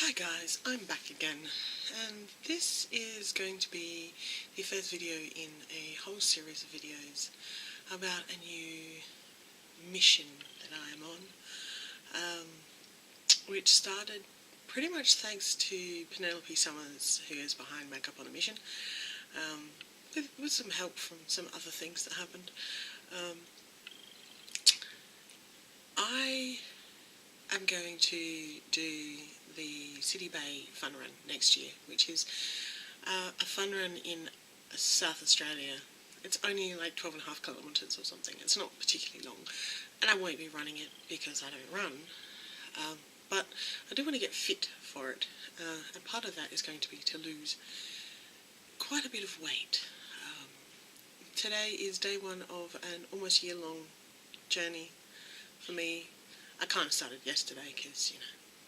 Hi guys, I'm back again, and this is going to be the first video in a whole series of videos about a new mission that I am on, which started pretty much thanks to Penelope Summers, who is behind Makeup on a Mission, with some help from some other things that happened. I am going to do the City Bay Fun Run next year, which is a fun run in South Australia. It's only like 12.5 kilometres or something. It's not particularly long, and I won't be running it because I don't run, but I do want to get fit for it, and part of that is going to be to lose quite a bit of weight. Today is day one of an almost year-long journey for me. I kind of started yesterday because,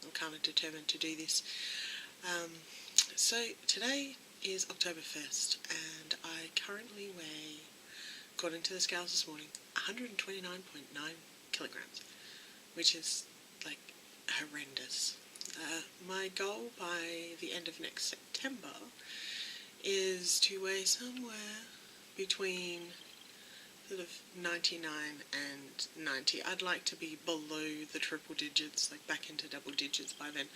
I'm kind of determined to do this. So today is October 1st, and I currently weigh, according to the scales this morning, 129.9 kilograms, which is, like, horrendous. My goal by the end of next September is to weigh somewhere between sort of 99 and 90. I'd like to be below the triple digits, like back into double digits by then,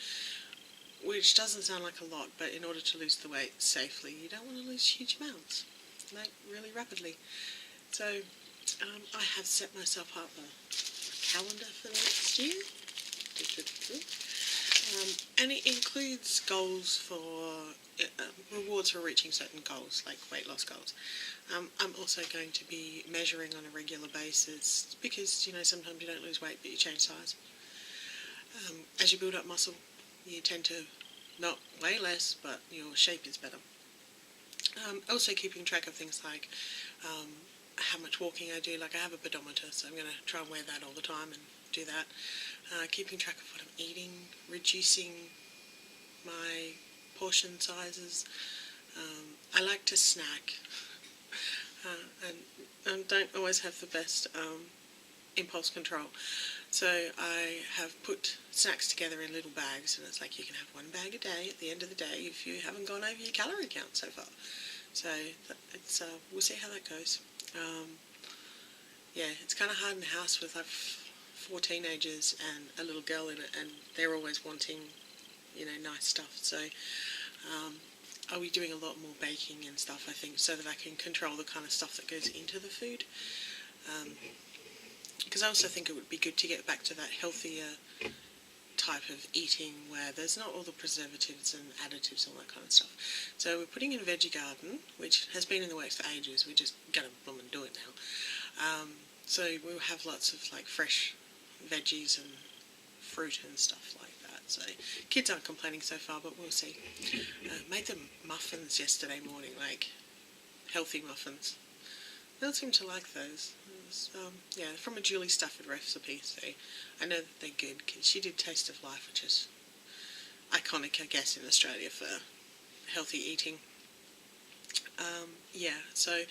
which doesn't sound like a lot, but in order to lose the weight safely, you don't want to lose huge amounts, like really rapidly. So I have set myself up a calendar for the next year, and it includes goals for rewards for reaching certain goals, like weight loss goals. I'm also going to be measuring on a regular basis because, sometimes you don't lose weight but you change size. As you build up muscle, you tend to not weigh less, but your shape is better. Also keeping track of things like how much walking I do. Like, I have a pedometer, so I'm going to try and wear that all the time and do that. Keeping track of what I'm eating, reducing my portion sizes. I like to snack, and don't always have the best impulse control. So I have put snacks together in little bags, and it's like you can have one bag a day at the end of the day if you haven't gone over your calorie count so far. So it's we'll see how that goes. It's kind of hard in the house with like 4 teenagers and a little girl in it, and they're always wanting, nice stuff. So I'll be doing a lot more baking and stuff, I think, so that I can control the kind of stuff that goes into the food. Because I also think it would be good to get back to that healthier type of eating where there's not all the preservatives and additives and all that kind of stuff. So we're putting in a veggie garden, which has been in the works for ages. We're just going to bloom and do it now. So we'll have lots of like fresh veggies and fruit and stuff like that. So kids aren't complaining so far, but we'll see. Made them muffins yesterday morning, like healthy muffins. They don't seem to like those. It was, from a Julie Stafford recipe, so I know that they're good, because she did Taste of Life, which is iconic, I guess, in Australia for healthy eating. As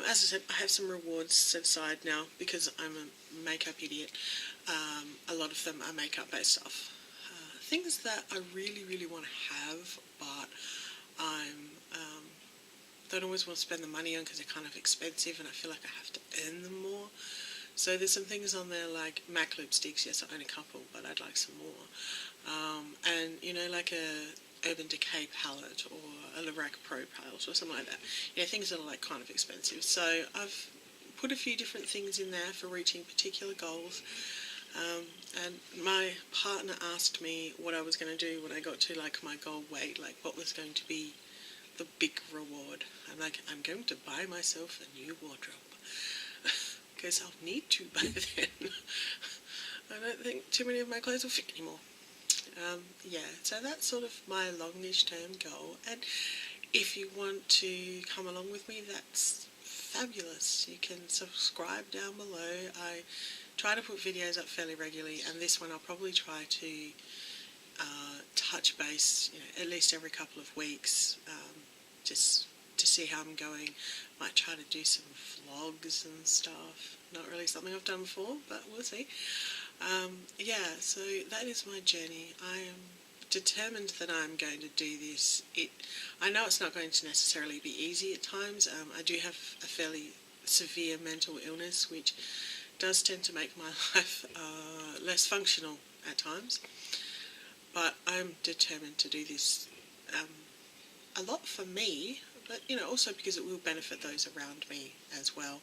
I said, I have some rewards set aside now because I'm a makeup idiot. A lot of them are makeup-based stuff. Things that I really, really want to have, but don't always want to spend the money on because they're kind of expensive, and I feel like I have to earn them more. So there's some things on there like MAC lipsticks. Yes, I own a couple, but I'd like some more. And like a Urban Decay palette or a Lorac Pro palette or something like that. Things that are like kind of expensive. So I've put a few different things in there for reaching particular goals. And my partner asked me what I was going to do when I got to like my goal weight, like what was going to be the big reward. I'm like, I'm going to buy myself a new wardrobe because I'll need to by then. I don't think too many of my clothes will fit anymore. So that's sort of my longish term goal, and if you want to come along with me, that's fabulous. You can subscribe down below. I try to put videos up fairly regularly, and this one I'll probably try to touch base, at least every couple of weeks, just to see how I'm going. Might try to do some vlogs and stuff. Not really something I've done before, but we'll see. So that is my journey. I am determined that I'm going to do this. I know it's not going to necessarily be easy at times. I do have a fairly severe mental illness, which does tend to make my life less functional at times. But I'm determined to do this a lot for me, but also because it will benefit those around me as well.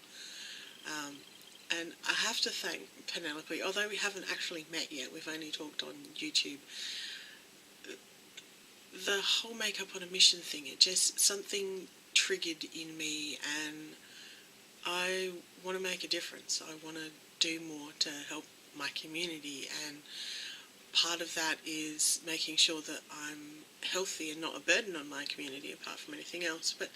And I have to thank Penelope, although we haven't actually met yet, we've only talked on YouTube. The whole makeup on a mission thing, it just, something triggered in me, and I want to make a difference. I want to do more to help my community, and part of that is making sure that I'm healthy and not a burden on my community apart from anything else, but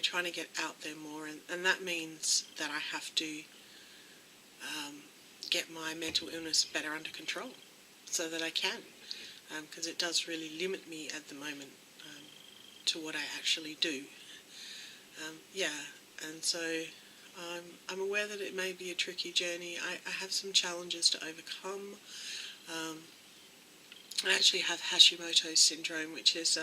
trying to get out there more, and that means that I have to get my mental illness better under control so that I can, because it does really limit me at the moment to what I actually do. And so I'm aware that it may be a tricky journey. I have some challenges to overcome. I actually have Hashimoto's syndrome, which is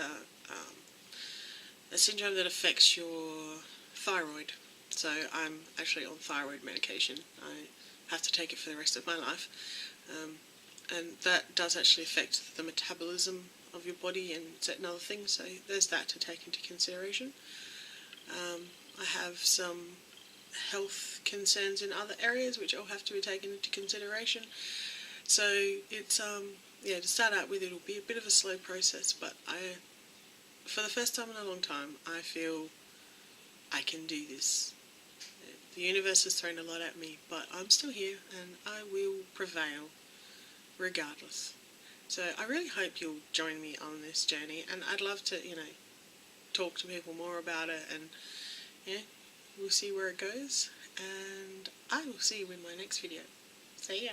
a syndrome that affects your thyroid. So I'm actually on thyroid medication. I have to take it for the rest of my life. And that does actually affect the metabolism of your body and certain other things, so there's that to take into consideration. I have some health concerns in other areas which all have to be taken into consideration. So it's, to start out with, it'll be a bit of a slow process, but for the first time in a long time, I feel I can do this. The universe has thrown a lot at me, but I'm still here and I will prevail regardless. So I really hope you'll join me on this journey, and I'd love to, talk to people more about it, and we'll see where it goes, and I will see you in my next video. See ya.